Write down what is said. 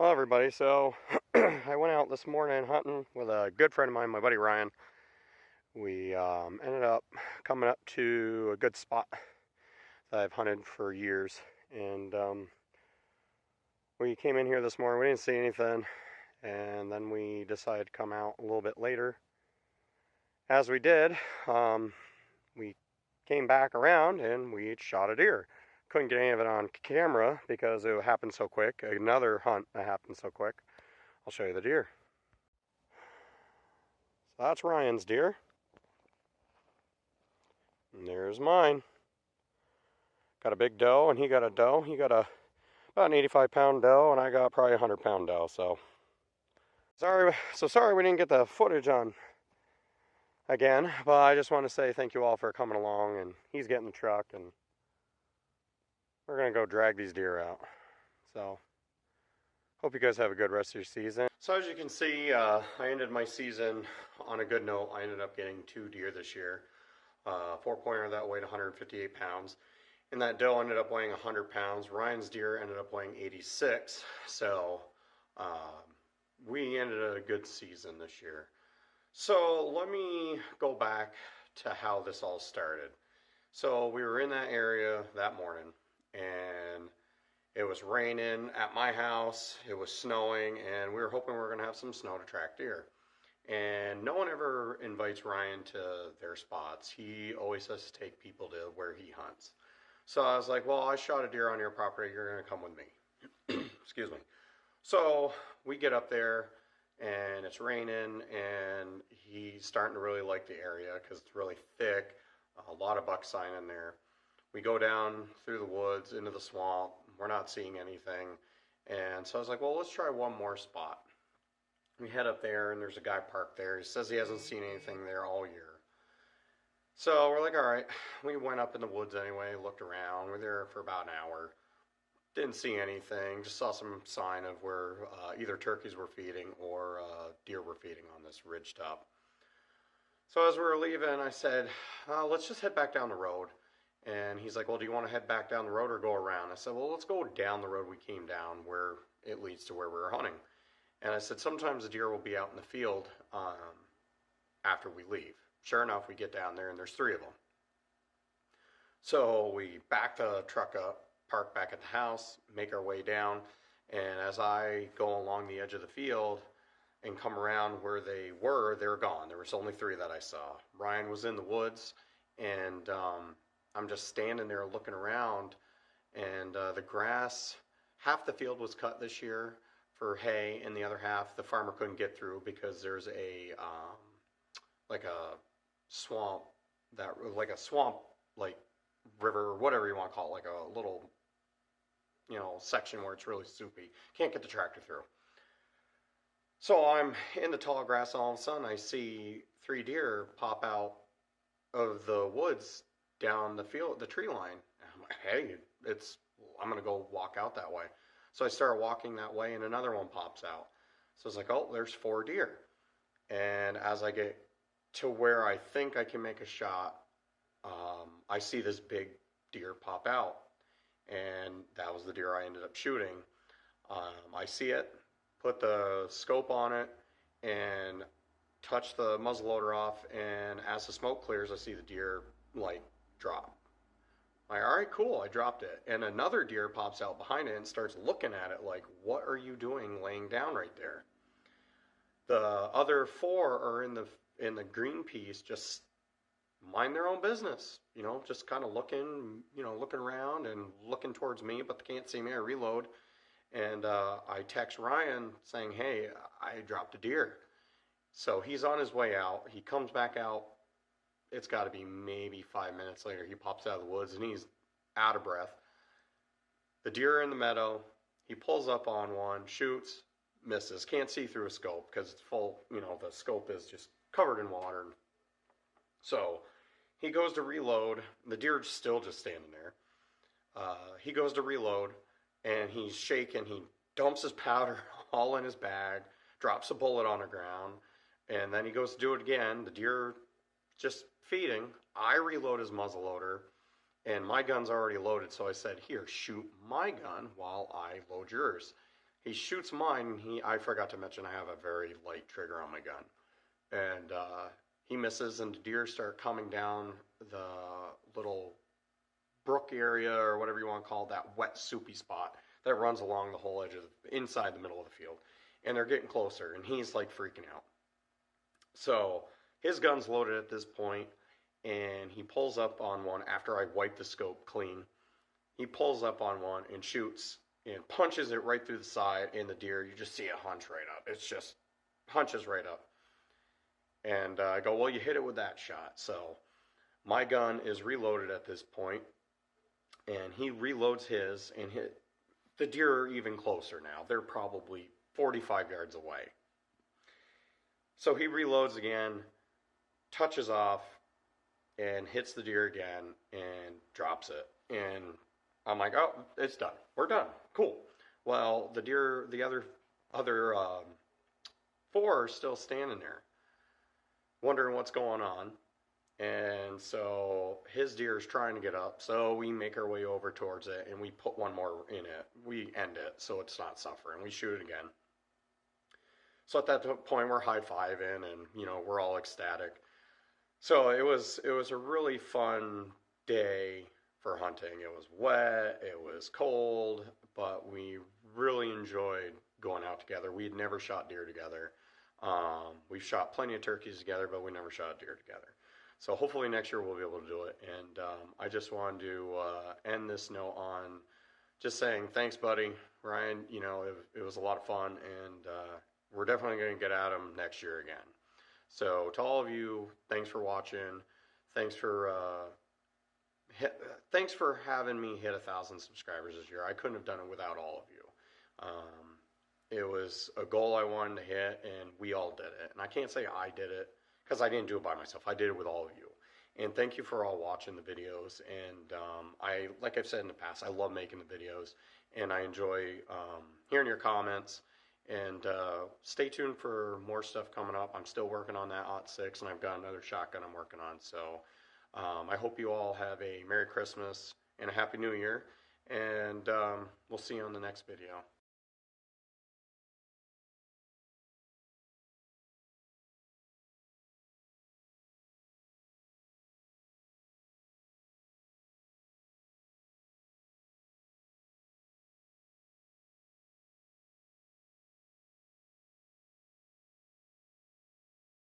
Well, everybody, so I went out this morning hunting with a good friend of mine, my buddy Ryan. We ended up coming up to a good spot that I've hunted for years. And we came in here this morning, we didn't see anything. And then we decided to come out a little bit later. As we did, we came back around and we shot a deer. Couldn't get any of it on camera because it happened so quick. Another hunt that happened so quick. I'll show you the deer. So that's Ryan's deer. And there's mine. Got a big doe, and he got a doe. He got about an 85-pound doe, and I got probably a 100-pound doe. So sorry we didn't get the footage on again, but I just want to say thank you all for coming along. And he's getting the truck, and we're gonna go drag these deer out. So hope you guys have a good rest of your season. So as you can see, I ended my season on a good note. I ended up getting 2 deer this year. 4-pointer that weighed 158 pounds. And that doe ended up weighing 100 pounds. Ryan's deer ended up weighing 86. So we ended a good season this year. So let me go back to how this all started. So we were in that area that morning, and it was raining at my house, it was snowing, and we were hoping we were going to have some snow to track deer. And no one ever invites Ryan to their spots. He always has to take people to where he hunts. So I was like, well, I shot a deer on your property, you're going to come with me. Excuse me. So we get up there, and it's raining, and he's starting to really like the area because it's really thick, a lot of buck sign in there. We go down through the woods into the swamp. We're not seeing anything. And so I was like, well, let's try one more spot. We head up there, and there's a guy parked there. He says he hasn't seen anything there all year. So we're like, all right. We went up in the woods anyway, looked around. We were there for about an hour. Didn't see anything. Just saw some sign of where either turkeys were feeding or deer were feeding on this ridge top. So as we were leaving, I said, let's just head back down the road. And he's like, well, do you want to head back down the road or go around? I said, well, let's go down the road we came down where it leads to where we were hunting. And I said, sometimes the deer will be out in the field after we leave. Sure enough, we get down there, and there's 3 of them. So we back the truck up, park back at the house, make our way down. And as I go along the edge of the field and come around where they're gone. There was only 3 that I saw. Ryan was in the woods, and I'm just standing there looking around, and the grass, half the field was cut this year for hay, and the other half the farmer couldn't get through because there's like a swamp, like river or whatever you want to call it, like a little, section where it's really soupy. Can't get the tractor through. So I'm in the tall grass, and all of a sudden I see 3 deer pop out of the woods down the field, the tree line. And I'm like, hey, I'm going to go walk out that way. So I start walking that way, and another one pops out. So it's like, oh, there's 4 deer. And as I get to where I think I can make a shot, I see this big deer pop out. And that was the deer I ended up shooting. I see it, put the scope on it, and touch the muzzleloader off. And as the smoke clears, I see the deer, drop. All right, cool, I dropped it. And another deer pops out behind it and starts looking at it like, what are you doing laying down right there? The other 4 are in the green piece, just mind their own business, just kind of looking around and looking towards me, but they can't see me. I reload, and I text Ryan saying, hey, I dropped a deer. So he's on his way out. He comes back out. It's got to be maybe 5 minutes later. He pops out of the woods, and he's out of breath. The deer are in the meadow. He pulls up on one, shoots, misses. Can't see through a scope because it's full, the scope is just covered in water. So he goes to reload. The deer's still just standing there. He goes to reload, and he's shaking. He dumps his powder all in his bag, drops a bullet on the ground, and then he goes to do it again. The deer just feeding. I reload his muzzleloader, and my gun's already loaded, so I said, here, shoot my gun while I load yours. He shoots mine. I forgot to mention I have a very light trigger on my gun, and he misses, and the deer start coming down the little brook area or whatever you want to call it, that wet soupy spot that runs along the whole edge of inside the middle of the field, and they're getting closer, and he's like freaking out. So his gun's loaded at this point, and he pulls up on one after I wipe the scope clean. He pulls up on one and shoots and punches it right through the side, and the deer, you just see it hunch right up. It's just hunches right up. And I go, well, you hit it with that shot. So my gun is reloaded at this point, and he reloads his and hit. The deer are even closer now. They're probably 45 yards away. So he reloads again, touches off, and hits the deer again and drops it. And I'm like, oh, it's done. We're done. Cool. Well, the other 4 are still standing there, wondering what's going on. And so his deer is trying to get up. So we make our way over towards it, and we put one more in it. We end it so it's not suffering. We shoot it again. So at that point, we're high-fiving, and we're all ecstatic. So it was a really fun day for hunting. It was wet, it was cold, but we really enjoyed going out together. We had never shot deer together. We've shot plenty of turkeys together, but we never shot deer together. So hopefully next year we'll be able to do it. And I just wanted to end this note on just saying thanks, buddy. Ryan, it was a lot of fun, and we're definitely going to get at them next year again. So to all of you, thanks for watching. Thanks for having me hit 1,000 subscribers this year. I couldn't have done it without all of you. It was a goal I wanted to hit, and we all did it. And I can't say I did it because I didn't do it by myself. I did it with all of you. And thank you for all watching the videos. And like I've said in the past, I love making the videos, and I enjoy hearing your comments. And stay tuned for more stuff coming up. I'm still working on that .6, and I've got another shotgun I'm working on. So I hope you all have a Merry Christmas and a Happy New Year, and we'll see you on the next video.